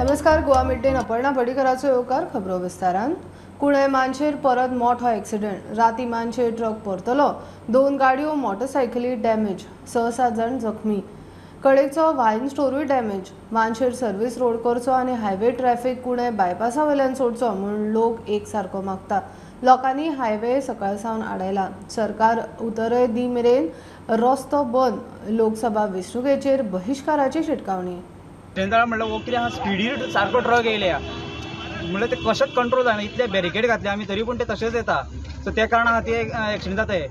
नमस्कार. Goa mid day Aparna पडिकराचो येवकार. खबरो विस्तारान. कुणे मानशेर परत मोठो एक्सिडेंट. राती मानशेर ट्रक परतलो. 2 गाडयो मोटरसायकली डॅमेज. 6-7 जण जखमी. कडेचो वायन स्टोरूय डॅमेज. मानशेर सर्व्हिस रोड करचो आनी हायवे ट्रॅफिक कुणे बायपासा वयल्यान सोडचो म्हूण लोक एक सारको मागता. लोकांनी हायवे सकाळसावन आडायला. सरकार उतरय दी मेरेन रस्तो बंद. लोकसभा वेंचणुकेचेर बहिष्काराची शिटकावणी. तेन्ना म्हणल्यार हो कितें आहा, स्पिडीर सारको ट्रक येयल्या म्हणल्यार ते कशेंच कंट्रोल जायना. इतले बॅरिकेड घातले आमी तरी पूण ते तशेंच येता. सो त्या कारणान खातीर एक्सिडेंट जाता हे.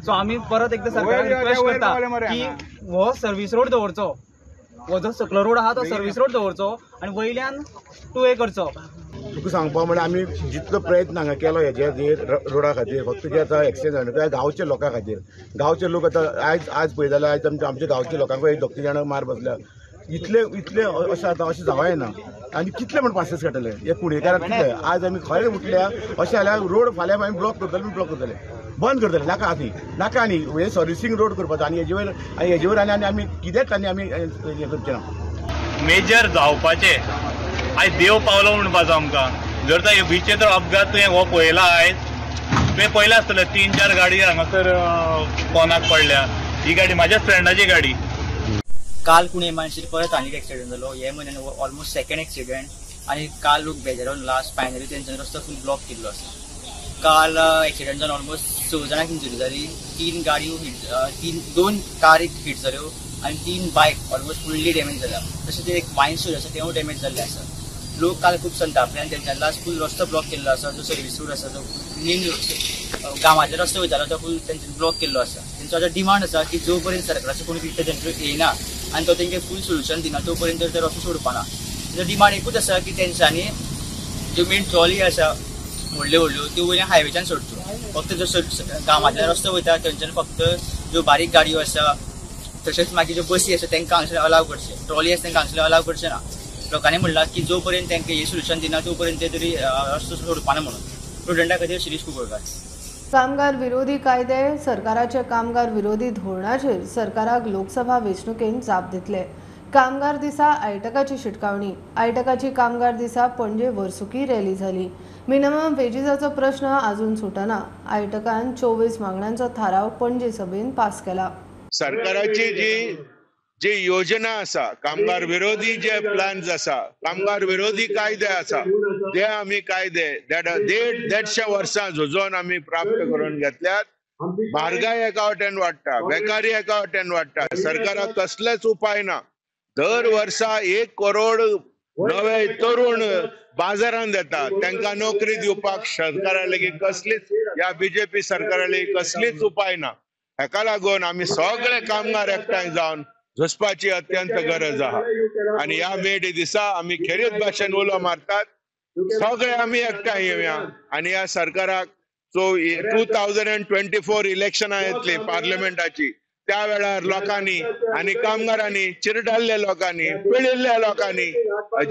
सो आमी परत एकदां सरकाराक रिक्वेस्ट करता की हो सर्वीस रोड दवरचो. हो जो सकलो रोड आहा तो सर्वीस रोड दवरचो आनी वयल्यान टू वे करचो. तुका सांगपा म्हळ्यार आमी जितलो प्रयत्न हांगा केलो हेजेर रोडा खातीर, फक्त जे आतां एक्सिडेंट जाता गांवच्या लोकां खातीर. गांवचे लोक आतां आज पळय जाल्यार आयज आमच्या गांवच्या लोकांक 2 जाणां मार बसल्या. इतले अशें आतां अशें जावंक आनी कितले म्हण पासेस काडटले हे कुणेकाराक कितले. आज आमी खरें उठल्या अशें जाल्यार रोड फाल्यां आमी ब्लॉक करतले बंद करतले. नाका आनी हे सर्विसींग रोड करपाचो आनी हेजे वयर आनी कितेंच आमी हें करचें ना. मेजर जावपाचे आयज देव पावलो म्हणपाचो आमकां. जर तर विचित्र अपघात तुवें हो पळयला आयज, तुवें पळयला आसतलें 3-4 गाडी हांगासर पोनाक पडल्या. ही गाडी म्हाज्याच फ्रेंडाची गाडी. काल कुणे मानशेर परत आनीक एक्सिडेंट जालो. हे म्हयन्यान ऑलमोस्ट सेकंड एक्सिडेंट. आनी काल लोक बेजारून लास्ट फायनली तेंच्यानी रस्तो फूल ब्लॉक केल्लो आसा. काल एक्सिडेंट जावन ऑलमोस्ट 6 जाणांक इंजुरी जाली. 3 गाडयो हिट, 2 कार हिट जाल्यो आनी 3 बायक ऑलमोस्ट फुल्ली डॅमेज जाल्या. तशेंच एक वायन स्टोर आसा तेवूय डॅमेज जाल्ले आसा. लोक काल खूब संतापले आनी तेंच्यानी लास्ट फूल रस्तो ब्लॉक केल्लो आसा. जो सर्वीस रोड आसा तो मेन गांवाचो रस्तो वयतालो तो फूल तेंच्यानी ब्लॉक केल्लो आसा. तेंचो आतां डिमांड आसा की जो पर्यंत सरकाराचो कोणी कितें तेंचो येयना आनी तो तेंकां फूल सोल्युशन दिना तो पर्यंत ते रस्तो सोडपाना. तेजो डिमांड एकूच आसा की तेंच्यांनी ज्यो मेन ट्रॉली आसा व्हडल्यो त्यो वयल्यान हायवेच्यान सोडच्यो. फक्त जो गांवांतल्यान रस्तो वयता थंयच्यान फक्त ज्यो बारीक गाडयो आसा तशेंच मागीर ज्यो बसी आसा तांकां हांगसर अलाव करचे. ट्रॉली आसा तांकां हांगसर अलाव करचे ना. लोकांनी म्हणलां की जो पर्यंत तांकां हे सोल्युशन दिना तो पर्यंत ते तरी रस्तो सोडपाना म्हणून. स्टुडंटा खातीर शिरीष कुंकळकार. कामगार विरोधी कायदे. सरकाराचे कामगार विरोधी धोरणाचेर सरकाराक लोकसभा वेंचणुकेंत जाप दितले. कामगार दिसा आयटकाची शिटकावणी. आयटकाची कामगार दिसा पणजे वर्सुकी रॅली जाली. मिनिमम वेजीसाचो प्रश्न आजून सुटना. आयटकान 24 मागण्यांचो थाराव पणजे सभेन पास केला. सरकाराची जी योजना आसा, कामगार विरोधी जे प्लॅन्स आसा, कामगार विरोधी कायदे आसा, ते आमी कायदे 150 वर्सां झुजोन आमी प्राप्त करून घेतल्यात. म्हारगाय एका वाटेन वाडटा, बेकारी एका वाटेन वाडटा. सरकाराक कसलेच उपाय ना. दर वर्सा 1 करोड नवे तरुण बाजारांत येतात. तांकां नोकरी दिवपाक सरकारा लेगीत कसलीच, ह्या बीजेपी सरकारा लेगीत कसलीच उपाय ना. हेका लागून आमी सगळे कामगार एकठांय जावन झुजपाची अत्यंत गरज आहा. आनी ह्या मे डे दिसा आमी खेरीत भाशेन उलो मारतात. सगळे आमी एकठांय येवया आनी ह्या सरकाराक 2024 इलेक्शनां येतली पार्लिमेंटाची. त्या वेळार लोकांनी आनी कामगारांनी, चिरडल्ल्या लोकांनी, पिळिल्ल्या लोकांनी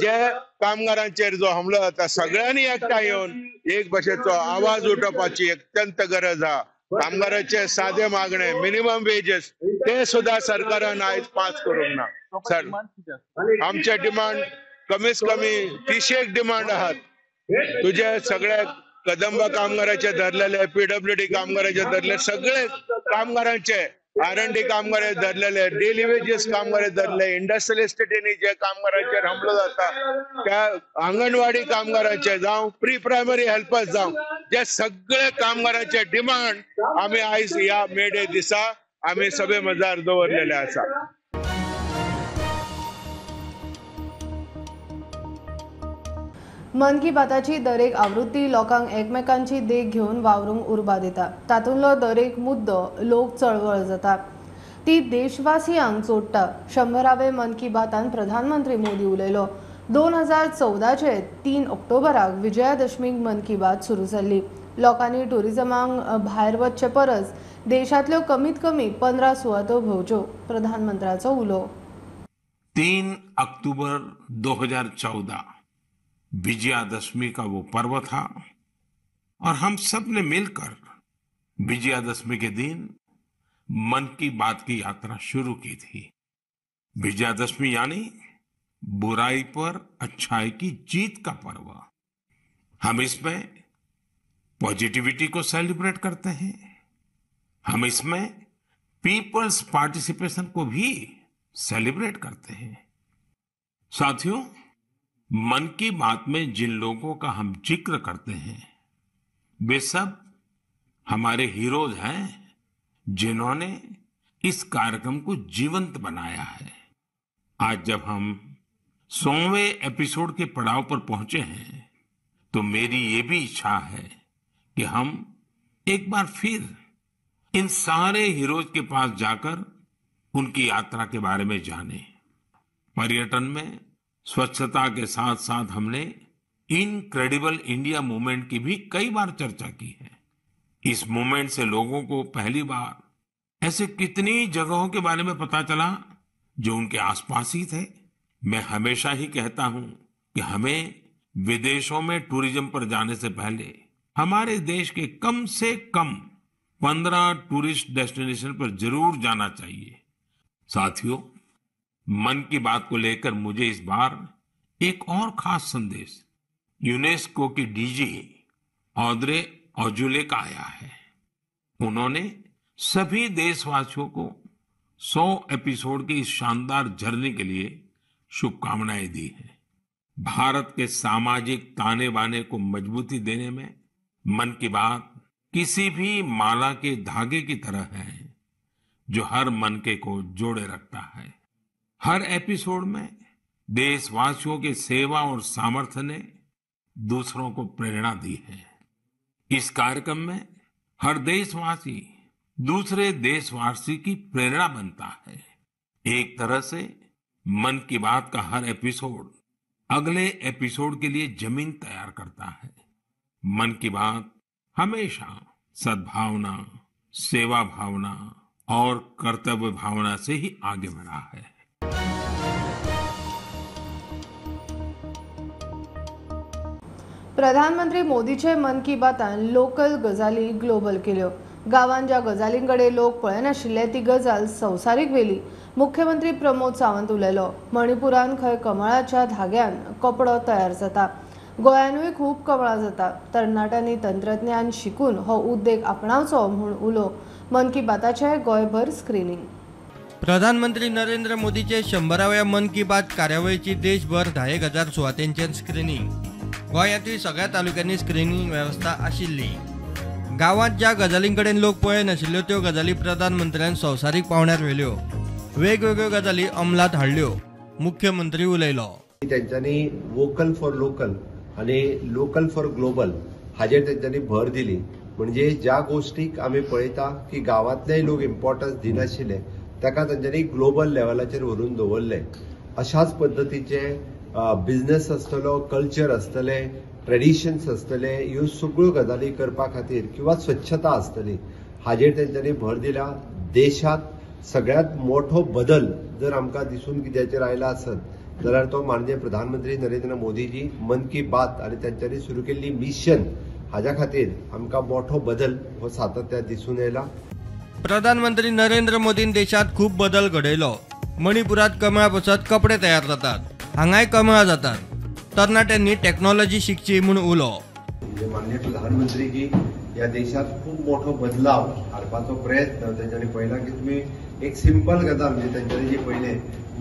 जे कामगारांचेर जो हमलो जाता सगळ्यांनी एकठांय येवन एक भाशेचो आवाज उठोवपाची अत्यंत गरज आहा. कामगारांचे सादे मागणे, मिनिमम वेजेस, ते सुद्धा सरकारान आयज पास करूंक ना. सर, आमचे डिमांड कमीत कमी 30 डिमांड आहात. तुझे सगळे कदंब कामगारांचे धरलेले, पीडब्ल्यूडी कामगारांचे धरले, सगळे कामगारांचे, R&D कामगार धरलेले, डेली वेजेस कामगार धरले, इंडस्ट्रियल इस्टेटीनी जे कामगारांचेर हमलो जाता त्या अंगणवाडी कामगारांचे जावं, प्री प्रायमरी हेल्पर्स जावं, जे सगळे कामगारांचे डिमांड आमी आयज ह्या मे डे दिसा आमी सभे मजार दवरलेले आसा. मन की बाताची दर एक आवृत्ती लोकांक एकमेकांची देख घेवन वावरूंक उर्बा दिता. तातूंतलो दर एक मुद्दो लोक चळवळ जाता. ती देशवासियांक जोडटा. 100वे मन की बातान प्रधानमंत्री मोदी उलयलो. 2014चे 3 ऑक्टोबराक विजयादशमीक मन की बात सुरू जाल्ली. लोकांनी टुरिझमाक भायर वचचे परस देशांतल्यो कमीत कमी 15 सुवातो भोंवच्यो. प्रधानमंत्र्याचो उलो. 3 अक्टूबर 2014 विजयादशमी का वो पर्व था और हम सब ने मिलकर विजयादशमी के दिन मन की बात की यात्रा शुरू की थी। विजयादशमी यानी बुराई पर अच्छाई की जीत का पर्व। हम इसमें पॉजिटिविटी को सेलिब्रेट करते हैं। हम इसमें पीपल्स पार्टिसिपेशन को भी सेलिब्रेट करते हैं। साथियों, मन की बात में जिन लोगों का हम जिक्र करते हैं वे सब हमारे हीरोज हैं, जिन्होंने इस कार्यक्रम को जीवंत बनाया है। आज जब हम 100वें एपिसोड के पड़ाव पर पहुंचे हैं तो मेरी ये भी इच्छा है कि हम एक बार फिर इन सारे हीरोज के पास जाकर उनकी यात्रा के बारे में जानें। पर्यटन में स्वच्छता के साथ साथ हमने इनक्रेडिबल इंडिया मूवमेंट की भी कई बार चर्चा की है। इस मूवमेंट से लोगों को पहली बार ऐसे कितनी जगहों के बारे में पता चला जो उनके आसपास ही थे। मैं हमेशा ही कहता हूं कि हमें विदेशों में टूरिज्म पर जाने से पहले हमारे देश के कम से कम 15 टूरिस्ट डेस्टिनेशन पर जरूर जाना चाहिए। साथियों, मन की बात को लेकर मुझे इस बार एक और खास संदेश यूनेस्को की डीजी ऑड्रे अजौले का आया है। उन्होंने सभी देशवासियों को 100 एपिसोड की इस शानदार जर्नी के लिए शुभकामनाएं दी हैं। भारत के सामाजिक ताने बाने को मजबूती देने में मन की बात किसी भी माला के धागे की तरह है जो हर मनके को जोड़े रखता है। हर एपिसोड में देशवासियों के सेवा और सामर्थ्य ने दूसरों को प्रेरणा दी है। इस कार्यक्रम में हर देशवासी दूसरे देशवासी की प्रेरणा बनता है। एक तरह से मन की बात का हर एपिसोड अगले एपिसोड के लिए जमीन तैयार करता है। मन की बात हमेशा सद्भावना, सेवा भावना और कर्तव्य भावना से ही आगे बढ़ा है। प्रधानमंत्री मोदीचे मन की बातान लोकल गजाली ग्लोबल केल्यो। गांवांत ज्या गजालींकडे लोक पळयनाशिल्ले ती गजाल संवसारीक वेली। मुख्यमंत्री प्रमोद सावंत उलयलो। मणिपुरान खंय कमळाच्या धाग्यान कपडो तयार जाता, गोंयानूय खूब कमळां जाता। तरणाट्यांनी तंत्रज्ञान शिकून हो उद्देग आपणावचो म्हूण उलो मन की बाताचे गोंयभर स्क्रीनिंग। प्रधानमंत्री नरेंद्र मोदीचे 100व्या मन की बात कार्यावळीची देशभर 10,000 सुवातेंचेर स्क्रीनिंग। गोंयांतूय सगळ्या तालुक्यांनी स्क्रीनिंग वेवस्था आशिल्ली। गांवांत ज्या गजालींकडेन लोक पळयनाशिल्ल्यो त्यो गजाली प्रधानमंत्र्यान संवसारीक पावंड्यार व्हेल्यो। वेगवेगळ्यो गजाली अंमलात हाडल्यो। मुख्यमंत्री उलयलो। त्यांच्यानी वोकल फॉर लोकल आणि लोकल फॉर ग्लोबल हाजेर त्यांच्यानी भर दिली। म्हणजे ज्या गोष्टीक आमी पळयता की गांवांतले लोक इम्पॉर्टन्स दिनाशिल्ले ताका त्यांच्यानी ग्लोबल लेवलाचेर व्हरून दवरले। अशाच पद्धतीचे बिझनेस आसतलो, कल्चर आसतले, ट्रेडिशन्स आसतले, ह्यो सगळ्यो गजाली करपा खातीर किंवा स्वच्छता आसतली हाजेर त्यांच्यानी भर दिला। देशात सगळ्यात मोठो बदल जर आमकां दिसून कित्याचेर आयला आसत जाल्यार तो माननीय प्रधानमंत्री नरेंद्र मोदीजी मन की बात आणि त्यांच्यानी सुरू केल्ली मिशन हाज्या खातीर आमकां मोठो बदल हो सातत्यान दिसून येयला। प्रधानमंत्री नरेंद्र मोदीन देशात खूप बदल घडयलो। मणिपुरात कमळा पसत कपडे तयार जातात, हांगाय कमळा जातात। तरणाट्यांनी टेक्नॉलॉजी शिकची म्हूण उलो। माननीय प्रधानमंत्री जी या देशात खूप मोठो बदलाव हाडपाचो प्रयत्न त्यांच्यानी पळयला की तुम्ही एक सिंपल गजाल म्हणजे त्यांच्यानी जे पहिले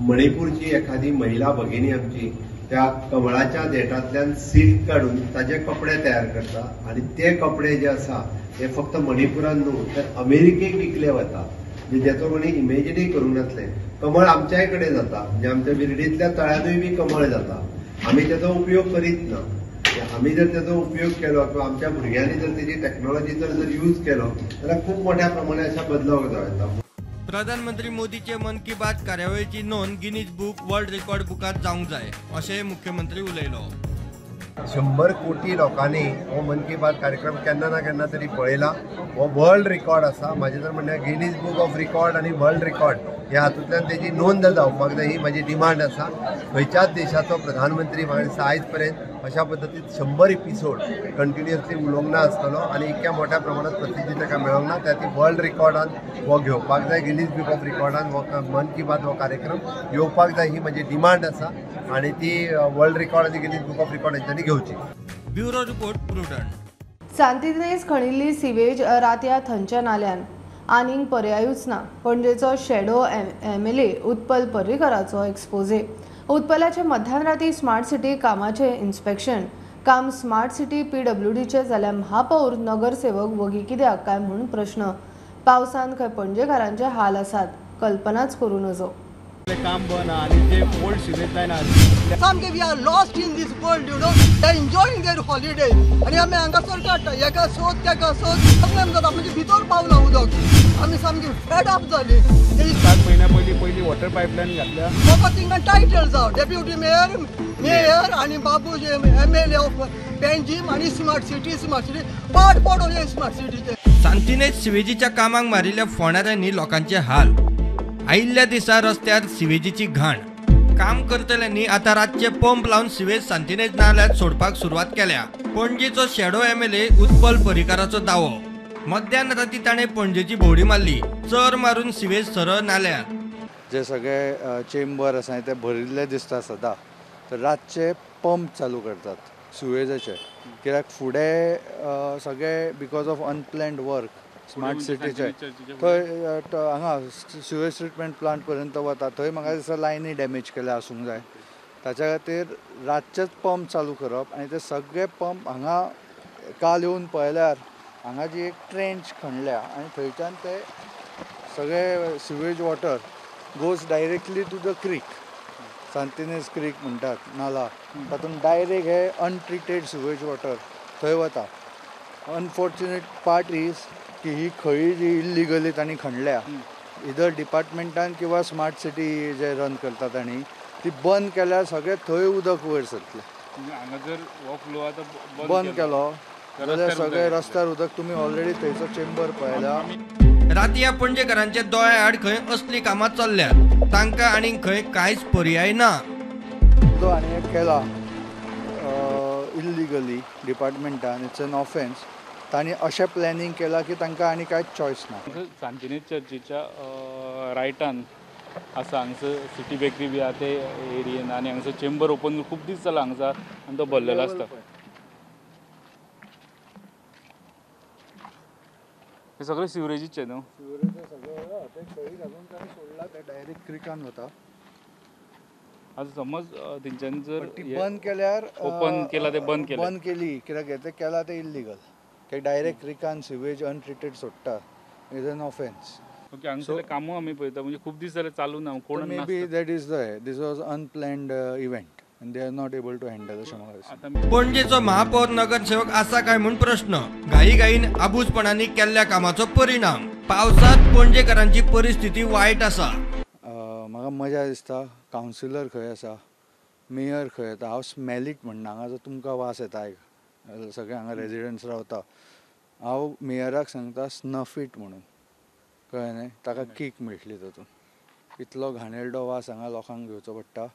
मणिपूरची एखादी महिला भगिनी आमची त्या कमळाच्या देठांतल्यान सिल्क काढून ताजे कपडे तयार करता आणि ते कपडे जे आसा ते फक्त मणिपुरान न्हू तर अमेरिकेक विकले वता, म्हणजे ज्याचो कोणी इमेजिनूय करूंक नासले। कमळ आमच्याय कडेन जाता, म्हणजे आमच्या बिर्डीतल्या तळ्यानूय बी कमळ जाता। आमी त्याचो उपयोग करीत ना। आमी जर त्याचो उपयोग केलो किंवा आमच्या भुरग्यांनी जर त्याची टेक्नॉलॉजी जर यूज केलो जाल्यार खूप मोठ्या प्रमाणात अशा बदलाव जाता। प्रधानमंत्री मोदीचे मन की बात कार्यावळीची नोंद गिनीज बुक वर्ल्ड रेकॉर्ड बुकात जावंक जाय अशें मुख्यमंत्री उलयलो। 100 कोटी लोकांनी हो मन की बात कार्यक्रम केन्ना ना केन्ना तरी पळयला। हो वर्ल्ड रेकॉर्ड आसा। म्हाजे जर म्हणल्यार गिनीज बुक ऑफ रेकॉर्ड आणि वर्ल्ड रेकॉर्ड ह्या हातूंतल्यान तेजी नोंद जावपाक जाय ही म्हाजी डिमांड आसा। खंयच्याच देशाचो प्रधानमंत्री म्हाका दिसता आयज पर्यंत अशा पद्दतीन 100 एपिसोड कंटिन्युअसली उलोवंक ना आसतलो आणि इतक्या मोठ्या प्रमाणात प्रसिद्धी ताका मेळोंक ना। त्या वर्ल्ड रेकॉर्डान हो घेवपाक जाय, गिनीज बुक ऑफ रेकॉर्डान हो मन की बात हो कार्यक्रम येवपाक जाय ही म्हाजी डिमांड आसा। आणि ती वर्ल्ड रेकॉर्ड आनी गिनीज बुक ऑफ रेकॉर्ड हेंच्यांनी घेवची. Bureau report Prudent. सांतिनेज खणिल्ली सिवेज रातया थंच्या नाल्यान आनीक पर्यायूच ना. पणजेचो शेडो MLA उत्पल पर्रीकराचो एक्सपोजे. उत्पलाचे मध्यानराती स्मार्ट सिटी कामाचे इन्स्पेक्शन काम स्मार्ट सिटी PWDचे जाल्यार महापौर नगरसेवक वगी कित्याक काय म्हणून प्रश्न. पावसान खंय पणजेकारांचे हाल आसात कल्पनाच करूं नजो. काम बंद आणि जे ओल्ड सिवेज लाईन सामके we are lost in this world you know they enjoying their holiday आणि आमी हांगासर काडटा एका सोद तेका सोद प्रॉब्लेम जाता म्हणजे भितर पावला उदक आमी सामकी फेड अप जाली. 7 महिन्या पयली वॉटर पायपलाईन घातल्या म्हाका थिंगा टायटल जाव डेप्युटी मेयर आणि बाबू जे MLA ऑफ पेंजीम आणि स्मार्ट सिटी पाड पडो स्मार्ट सिटीचे. सांतिनेज सिवेजीच्या कामाक मारिल्ल्या फोंडाऱ्यांनी लोकांचे हाल. आयिल्ल्या दिसा रस्त्यार सिवेजीची घाण. काम करतल्यांनी आता रातचे पंप लावून सिवेज सांतिनेज नाल्यात सोडपाक सुरवात केल्या. पणजेचो शेडो MLA उत्पल पर्रीकराचो दावो. मध्यान राती ताणें पणजेची भोवडी मारली. चर मारून सिवेज सरळ नाल्यात. जे सगळे चेंबर आसा ते भरिल्ले दिसता सदां तर रातचे पंप चालू करतात सुवेजाचे. कित्याक फुडें सगळे because of unplanned work smart सिटीचे थंय हांगा सिवेज ट्रिटमेंट प्लांट पर्यंत वता. थंय म्हाका दिसता लायनी डॅमेज केले आसूंक जाय. ताच्या खातीर रातचेच पंप चालू करप आनी ते सगळे पंप हांगा काल येवन पळयल्यार हांगा जी एक ट्रेंच खणल्या आनी थंयच्यान ते सगळे sewage water goes directly to the creek. Sant Inez creek म्हणटात नाला तातूंत डायरेक्ट हे अनट्रिटेड सिवेज वॉटर थंय वता. अनफॉर्च्युनेट पार्ट इज की ही खळी जी इल्लिगली तांणी खणल्या इधर डिपार्टमेंटान किंवा स्मार्ट सिटी जे रन करता तांणी ती बंद केल्यार सगळे थंय उदक वयर सरतलें. हांगा जर हो फ्लो आतां बंद केलो जाल्यार सगळे रस्त्यार उदक तुमी ऑलरेडी थंयचो चेंबर पळयला. रातया पणजेकारांचे दोळे आड खंय असली कामां चल्ल्यात. तांकां आनीक खंय कांयच पर्याय ना. जो हांणी एक केला इल्लिगली डिपार्टमेंटान इट्स एन ऑफेन्स. तांणी अशें प्लॅनिंग केलां की तांकां आनी कांयच चॉयस ना. सांतिनेज चर्चीच्या रायटान आसा हांगसर सिटी बेकरी बी आहा ते एरियेन आनी हांगसर चेंबर ओपन खूब दीस जाला हांगसर आनी तो भरलेलो आसता. हे सगळे सिवरेजीचे न्हू. सिवरेज सगळे ते खळी घालून तांणी सोडला ते डायरेक्ट क्रिकान वता. आतां समज तेंच्यांनी जर बंद केल्यार ओपन केला ते बंद केली कित्याक ते केला ते इल्लिगल. ते डायरेक्ट क्रिकान सिवेज अनट्रिटेड सोडटा इज एन ऑफेन्स. ओके हांगसरले कामूय आमी पळयता म्हणजे खूब दीस जाले चालू ना कोण may be that is this was unplanned event and they are not able to handle अशें म्हाका दिसता. पणजेचो महापौर नगरसेवक आसा काय म्हूण प्रश्न. घाईघाईन आबूजपणांनी केल्ल्या कामाचो परिणाम. पावसात पणजेकारांची परिस्थिती वायट आसा. म्हाका मजा दिसता कावन्सिलर खंय आसा मेयर खंय येता. हांव स्मेलीट म्हणना हांगा जो तुमकां वास येता सगळे हांगा रेजिडेंट्स रावता. हांव मेयराक सांगता स्नफ इट म्हणून कळ्ळें न्ही. ताका किक मेळटली तातूंत. इतलो घाणेरडो वास हांगा लोकांक घेवचो पडटा.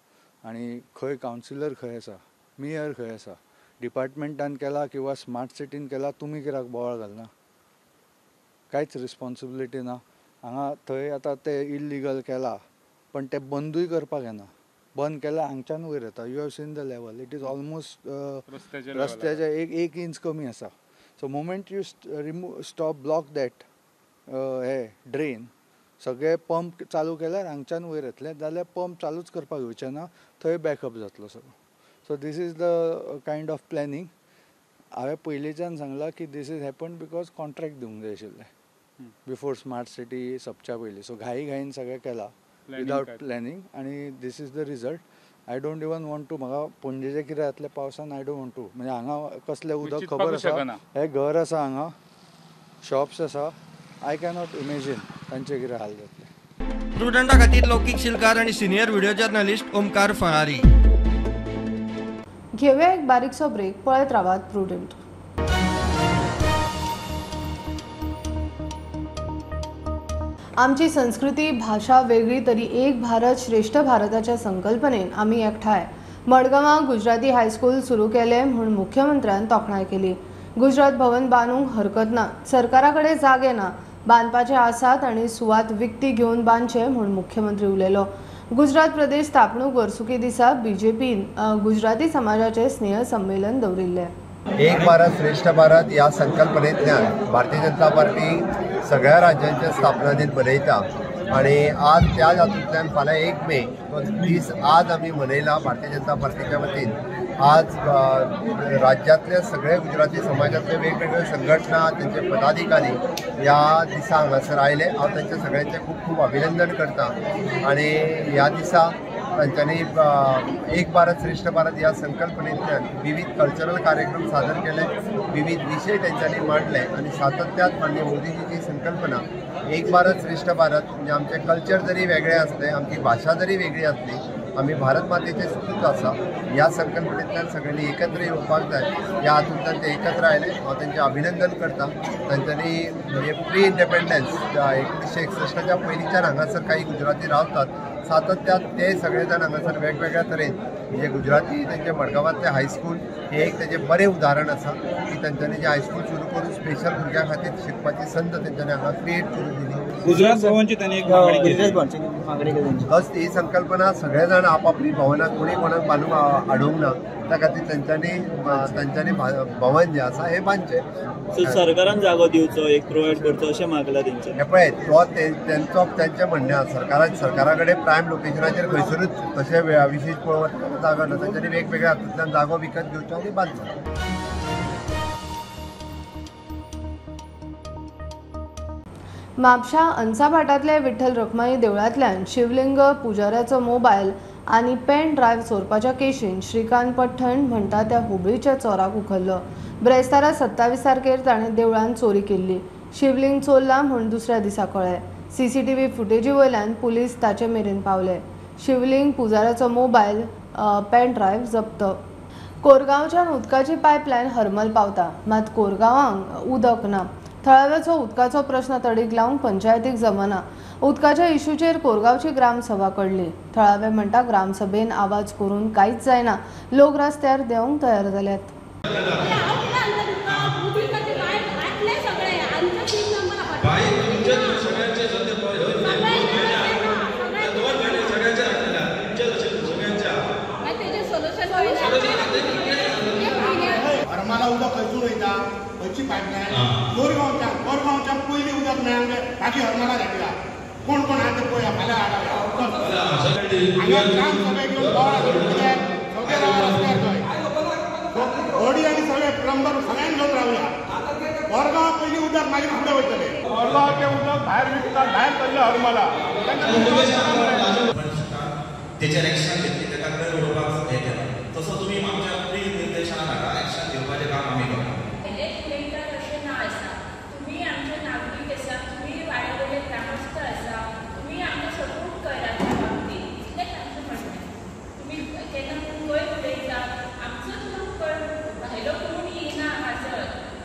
आनी खंय कावन्सिलर खंय आसा मेयर खंय आसा डिपार्टमेंटान केला किंवा स्मार्ट सिटीन केला तुमी कित्याक बोवाळ घालना. कांयच रिस्पॉन्सिबिलिटी ना हांगा. थंय आतां ते इल्लिगल केला पण ते बंदूय करपाक येना. बंद केल्यार हांगच्यान वयर येता. You have seen the level it is almost रस्त्याचे 1 इंच कमी आसा. So moment you stop block that हे ड्रेन सगळे पंप चालू केल्यार हांगच्यान वयर येतले जाल्यार पंप चालूच करपाक येवचे ना. थंय बॅकअप जातलो सगळो. So this is the kind of planning. हांवें पयलींच्यान सांगलां की this is happen because contract दिवंक जाय आशिल्लें बिफोर स्मार्ट सिटी सबच्या पयलीं. सो घाईन सगळें केलां विदाउट प्लॅनिंग आनी this is the result. I don't even want to म्हाका पणजेचे कितें जातलें पावसान आय डोंट वॉन्ट टू. म्हणजे हांगा कसलें उदक खबर आसा. हें घर आसा हांगा शॉप्स आसा. आय कॅनॉट इमेजीन तांचे कितें हाल जातले. प्रुडंटा खातीर लौकीक शिलकार आनी senior video journalist Omkar Phalari. घेऊया एक बारीकसो ब्रेक. पळयत रावात प्रुडंट. आमची संस्कृती भाषा वेगळी तरी एक भारत श्रेष्ठ भारताच्या संकल्पनेन आमी एकठांय. मडगांवां गुजराती हायस्कूल सुरू केले म्हूण मुख्यमंत्र्यान तोखणाय केली. गुजरात भवन बांदूंक हरकत ना. सरकारा कडेन जागे ना. बांदपाचे आसात आनी सुवात विकती घेवन बांदचे म्हूण मुख्यमंत्री उलयलो. गुजरात प्रदेश स्थापणूक वर्सुकी दिसा बीजेपीन गुजराती समाजाचे स्नेह संमेलन दवरिल्ले. एक भारत श्रेष्ठ भारत ह्या संकल्पनेंतल्यान भारतीय जनता पार्टी सगळ्या राज्यांचे स्थापना दीन मनयता आणि आज त्या हातूंतल्यान फाल्यां 1 मे तो दीस आज आमी मनयला भारतीय जनता पार्टीच्या वतीन. आज राज्यातले सगळे गुजराती समाजातले वेगवेगळे संघटना त्यांचे पदाधिकारी ह्या दिसा हांगासर आयले. हांव तांचे सगळ्यांचे खूब खूब अभिनंदन करता आणि ह्या दिसा तांच्यांनी एक भारत श्रेष्ठ भारत ह्या संकल्पनेंतल्यान विविध कल्चरल कार्यक्रम सादर केले, विविध विशय तांच्यांनी मांडले आणि सातत्यात माननीय मोदीजीची संकल्पना एक भारत श्रेष्ठ भारत म्हणजे आमचे कल्चर जरी वेगळे असले, आमची भाषा जरी वेगळी असली, आम्ही भारत मातेचे सुपूत आसा ह्या संकल्पनेंतल्यान सगळ्यांनी एकत्र येवपाक जाय. ह्या हातूंतल्यान ते एकत्र आयले. हांव तांचें अभिनंदन करता. तांच्यांनी म्हणजे प्री इंडिपेंडन्स 1961च्या पयलींच्यान हांगासर काही गुजराती रावतात. सातत्यात ते सगळे जाण हांगासर वेगवेगळ्या तरेन म्हणजे गुजराती तेंचे मडगांवांतले हायस्कूल हे एक तेजें बरें उदाहरण आसा की तांच्यांनी जे हायस्कूल सुरू करून स्पेशल भुरग्यां खातीर शिकपाची संद तेंच्यांनी हांगा क्रिएट करून दिली. गुजरात भवनची त्यांनी एक मागणी केली. बस ही संकल्पना सगळे जाण आपापली भवनां कोणी कोणाक बांदूंक हाडूंक ना, त्या खातीर तांच्यांनी भवन जें आसा हें बांदचें. सरकारान जागो दिवचो, एक प्रोवायड करचो अशें मागलां तेंचे. हे पळय तो तेंचें म्हणणें आसा. सरकारा कडेन प्रायम लोकेशनाचेर खंयसरूच तशें विशेश पळोवप जागो ना. तांच्यांनी वेगवेगळ्या हातूंतल्यान जागो विकत घेवचो आनी बांदचो. म्हापशा अंसाभाटातले विठ्ठल रखमाई देवळांतल्यान शिवलिंग, पुजाऱ्याचो मोबायल आनी पेन ड्रायव्ह चोरपाच्या केशीन श्रीकांत पठण म्हणटा त्या हुबळीच्या चोराक उखल्लो. ब्रेस्तारा 27 तारखेर ताणें देवळांत चोरी केल्ली. शिवलिंग चोरला म्हूण दुसऱ्या दिसा कळ्ळें. CCTV फुटेजी वयल्यान पुलीस ताचे मेरेन पावले. शिवलिंग, पुजाऱ्याचो मोबायल, पेन ड्रायव्ह जप्त. कोरगांवच्यान उदकाची पायपलायन हरमल पावता, मात कोरगांवांक उदक ना. थळाव्याचो उदकाचो प्रश्न तडीक लावंक पंचायतीक जमना. उदकाच्या इश्यूचेर कोरगांवची ग्रामसभा कडली. थळावे म्हणटा ग्रामसभेन आवाज करून कांयच जायना. लोक रस्त्यार देवंक तयार जाल्यात. हरमाला उदक खंयसून वयता, खंयची पायपलायन कोरगांवच्या पयलीं उदक मेळ्ळें बाकी हरमाला घातला. कोण कोण आहा ते पळया, फाल्यां हाडा. हांगा ग्रामसभेक येवन बोवाळ करून सगळे रस्त्यार थंय होडी आनी सगळे प्लंबर सगळ्यांक घेवन रावया. कोरगांव पयलीं उदक मागीर फुडें वयतलें. कोरगांवचें उदक भायर विकतात, भायर सरलें हरमाला. तेचेर एक्शन घेतली, ताका खंय उडोवपाक हें केलां. तसो तुमी आमच्या प्री निर्देशनाक हाडा, एक्शन घेवपाचें काम आमी करता. अशें ना आसा. तुमी आमचे नागरीक आसा, तुमी वाड्यावयले ग्रामस्थ आसा, तुमी आमकां सपोर्ट करात त्या बाबतींत. इतलेंच आमचें म्हणणें. तुमी केन्ना पूण खंय उलयता, आमचोच लोक भायलो कोण येना हाजर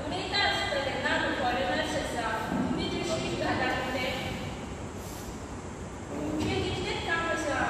उलयता आसतले ना. फॉरेनर्स आसा, तुमी जे शीट घालात ते तुमचें तितलेंच काम आसा.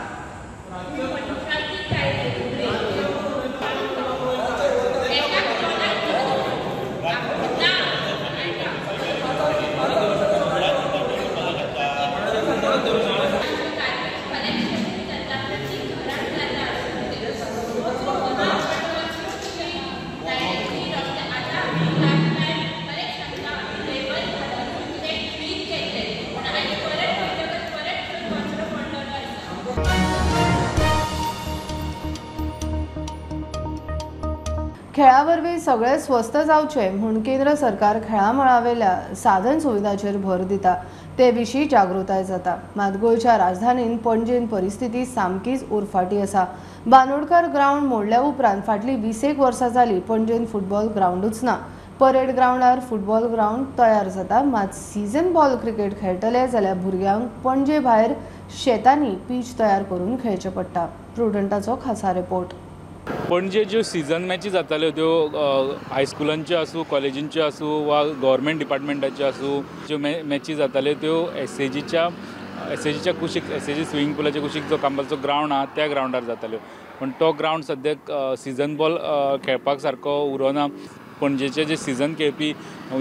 खेळा वरवीं सगळे स्वस्त जावचे म्हूण केंद्र सरकार खेळा मळावेल्या साधन सुविधांचेर भर दिता. ते विशीं जागृताय जाता. मात गोंयच्या राजधानीन पणजेन परिस्थिती सामकीच उरफाटी आसा. बांदोडकर ग्रावंड मोडल्या उपरांत फाटलीं 20 वर्सां जालीं पणजेन फुटबॉल ग्रावंडूच ना. परेड ग्रावंडार फुटबॉल ग्रावंड तयार जाता, मात सीझन बॉल क्रिकेट खेळटले जाल्यार भुरग्यांक पणजे भायर शेतांनी पीच तयार करून खेळचें पडटा. प्रुडंटाचो खासा रिपोर्ट. पणजे ज्यो सीझन मॅची जाताल्यो त्यो हायस्कुलांच्यो आसूं, कॉलेजींच्यो आसूं वा गव्हर्मेंट डिपार्टमेंटाच्यो आसूं, ज्यो मॅची जाताल्यो त्यो एसएजीच्या कुशीक, एसएजी स्विमींग पुलाच्या कुशीक जो कांबालचो ग्रावंड आहा त्या ग्रावंडार जाताल्यो. पण तो ग्रावंड सद्याक सीझन बॉल खेळपाक सारको उरोना. पणजेचे जे सीझन खेळपी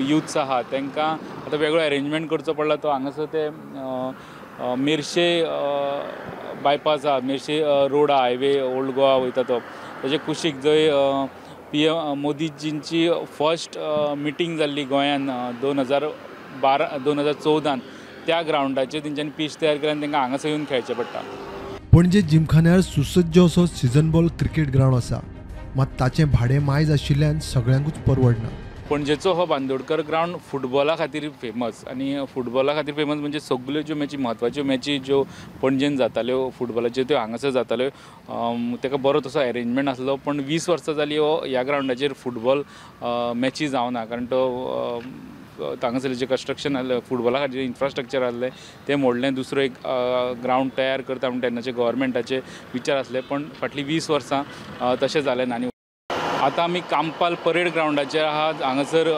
युथ्स आहा तांकां आतां वेगळो अरेंजमेंट करचो पडला. तो हांगासर ते मेर्शे बायपास आहा मेर्शे रोड आहा हायवे ओल्ड गोवा वयता तो तेजे कुशीक जंय PM मोदीजींची फर्स्ट मिटींग जाल्ली गोंयान 2014 त्या ग्रावंडाचेर तेंच्यांनी पीच तयार केला आनी तांकां हांगासर येवन खेळचें पडटा. पणजे जिमखान्यार सुसज्ज असो सीझन बॉल क्रिकेट ग्रावंड आसा, मात ताचें भाडें मायज आशिल्ल्यान सगळ्यांकूच परवडना. पणजेचो हो बांदोडकर ग्रावंड फुटबॉला खातीर फेमस आनी फुटबॉला खातीर फेमस म्हणजे सगल्यो ज्यो मॅची म्हत्वाच्यो मॅची ज्यो पणजेन जाताल्यो फुटबॉलाच्यो त्यो हांगासर जाताल्यो. ताका बरो तसो अरेंजमेंट आसलो, पण 20 वर्सां जालीं हो ह्या ग्रावंडाचेर फुटबॉल मॅची जावना, कारण तो हांगासर जे कंस्ट्रक्शन आसलें फुटबॉला खातीर इन्फ्रास्ट्रक्चर आसलें तें मोडलें. दुसरो एक ग्रावंड तयार करता म्हणून तेन्नाचे गव्हर्मेंटाचे विचार आसले, पण फाटलीं 20 वर्सां तशें जालें ना. आनी आतां आमी कामपाल परेड ग्रावंडाचेर आहात. हांगासर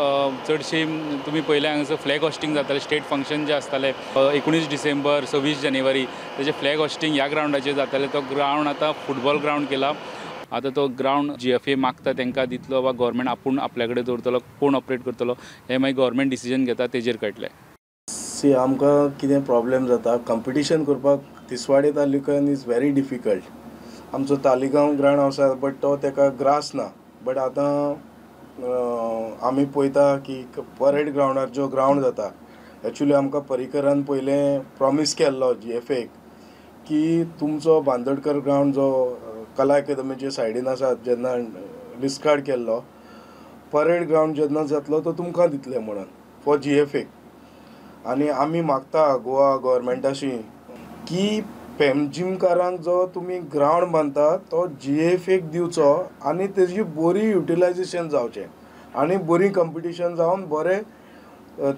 चडशी तुमी पयलें हांगासर फ्लॅग हॉस्टिंग जातालें, स्टेट फंक्शन जे आसतालें 19 डिसेंबर 26 जानेवारी तेजे फ्लॅग हॉस्टिंग ह्या ग्रावंडाचेर जातालें. तो ग्रावंड आतां फुटबॉल ग्रावंड केला. आतां तो ग्रावंड GFA मागता तांकां दितलो वा गव्हर्मेंट आपूण आपल्या कडेन दवरतलो, कोण ऑपरेट करतलो हें मागीर गव्हर्मेंट डिसिजन घेता तेजेर कळटलें. आमकां कितें प्रॉब्लेम जाता कंपिटिशन करपाक तिसवाडी तालुक्यान इज व्हेरी डिफिकल्ट. आमचो तालिगांव ग्रावंड आसा बट तो ताका ग्रास ना. बट आतां आमी पळयता की परेड ग्रावंडार जो ग्रावंड जाता एक्चुली आमकां पर्रीकरान पयलें प्रॉमीस केल्लो GFA की तुमचो बांदोडकर ग्रावंड जो कला अकादमीच्या सायडीन आसा जेन्ना डिस्कार्ड केल्लो परेड ग्रावंड जेन्ना जातलो तो तुमकां दितले म्हणून फॉर GFA. आनी आमी मागता गोवा गव्हर्मेंटाशी की पेमजिमकारांक जो तुमी ग्रावंड बांदता तो GFA दिवचो आनी तेजी बरी युटिलायजेशन जावचें आनी बरी कंपिटिशन जावन बरें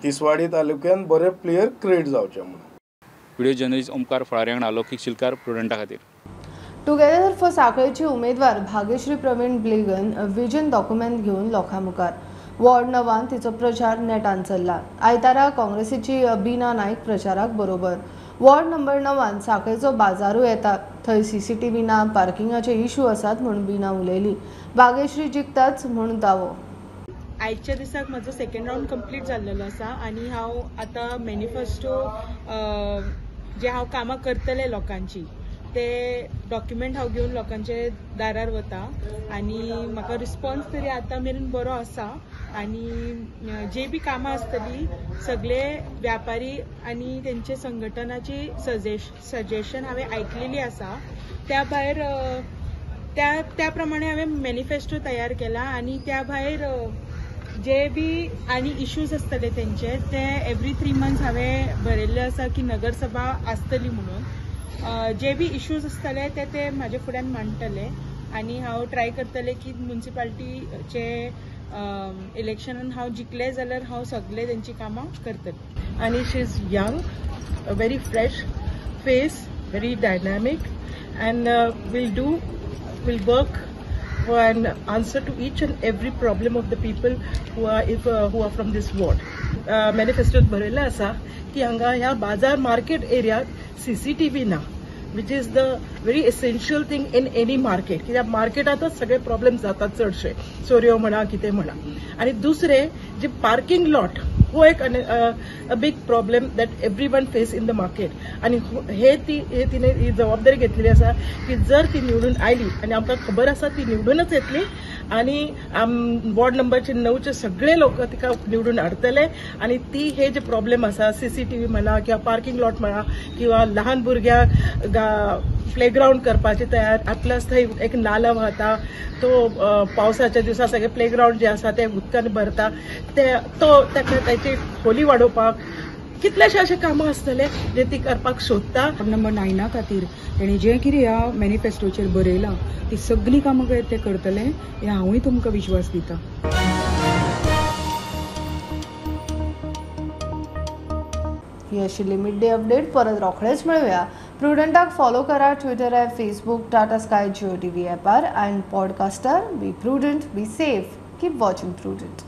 तिसवाडी तालुक्यान बरे प्लेयर क्रिएट जावचे म्हणून. व्हिडिओ जर्नलिस्ट ओमकार फळारे, अलौकिक शिलकार, प्रुडंटा खातीर. टुगेदर फॉर सांखळेची उमेदवार भाग्यश्री प्रवीण ब्लेगन विजन डॉक्युमेंट घेवन लोकांमुखार. वॉर्ड 9 तिचो प्रचार नेटान चल्ला. आयतारा काँग्रेसीची बीना नायक प्रचाराक बरोबर. वॉर्ड नंबर 9 सांखळेचो बाजारूय येता, थंय CCTV ना, पार्किंगाचे इश्यू आसात म्हणून बीना उलयली. भाग्यश्री जिखताच म्हणून दावो. आयच्या दिसाक म्हजो सेकंड रावंड कंप्लीट जाल्लो आसा आनी हांव आतां मॅनिफेस्टो जे हांव कामां करतले लोकांची ते डॉक्युमेंट हांव घेवन लोकांचे दारार वता आनी म्हाका रिस्पॉन्स तरी आतां मेरेन बरो आसा. आनी जे बी कामां आसतली सगळे व्यापारी आनी तेंचे संघटनाची सजेशन हांवें आयकलेली आसा. त्या भायर त्या प्रमाणे हांवें मॅनिफेस्टो तयार केला आनी त्या भायर जे बी आनी इश्यूज आसतले तेंचे ते एवरी 3 मंथ्स हांवें बरयल्ले आसा की नगरसभा आसतली म्हणून. जे बी इश्यूज आसतले ते म्हाजे फुड्यान मांडटले आनी हांव ट्राय करतले की म्युनिसिपालिटीचे इलेक्शनान हांव जिखले जाल्यार हांव सगळे तेंची कामां करतलें. आनी she is young, very fresh face, very dynamic and will work and answer to each and every problem of the people who are from this ward. Manifesto बरयल्लें आसा की हांगा ह्या बाजार मार्केट एरियात CCTV ना, which is the very essential thing in any market. कित्याक मार्केटातच सगळे प्रॉब्लेम जातात चडशे, चोऱ्यो म्हणा कितें म्हणा. आनी दुसरे जे पार्किंग लॉट हो एक a big problem that every one face in the market. आनी तिने ही जबाबदारी घेतलेली आसा की जर ती निवडून आयली आनी आमकां खबर आसा ती निवडूनच येतली आनी वॉर्ड नंबरचे 9चे सगळे लोक तिका निवडून हाडटले आनी ती हे जे प्रॉब्लेम आसा CCTV म्हणा किंवा पार्किंग लॉट म्हणा किंवा लहान भुरग्यांक प्लेग्राउंड करपाचे तयार आतल्यास थंय एक नाला वता तो पावसाच्या दिसा सगळे प्लेग्राउंड जे आसा ते उदकान भरता त्याची खोली वाडोवपाक कितलेशे अशे कामां आसतले जे ती करपाक सोदता. नंबर 9 खातीर तेणी जें कितें ह्या मॅनिफेस्टोचेर बरयलां ती सगळीं कामां ते करतले हे हांवूय तुमकां विश्वास दिता. ही आशिल्ली मिड डे अपडेट. परत रोखडेच मेळुया. प्रुडंटाक फॉलो करा Twitter app, Facebook, Tata Sky, Jio TV ॲपार अँड पॉडकास्टार. Be Prudent, be safe, keep watching prudent.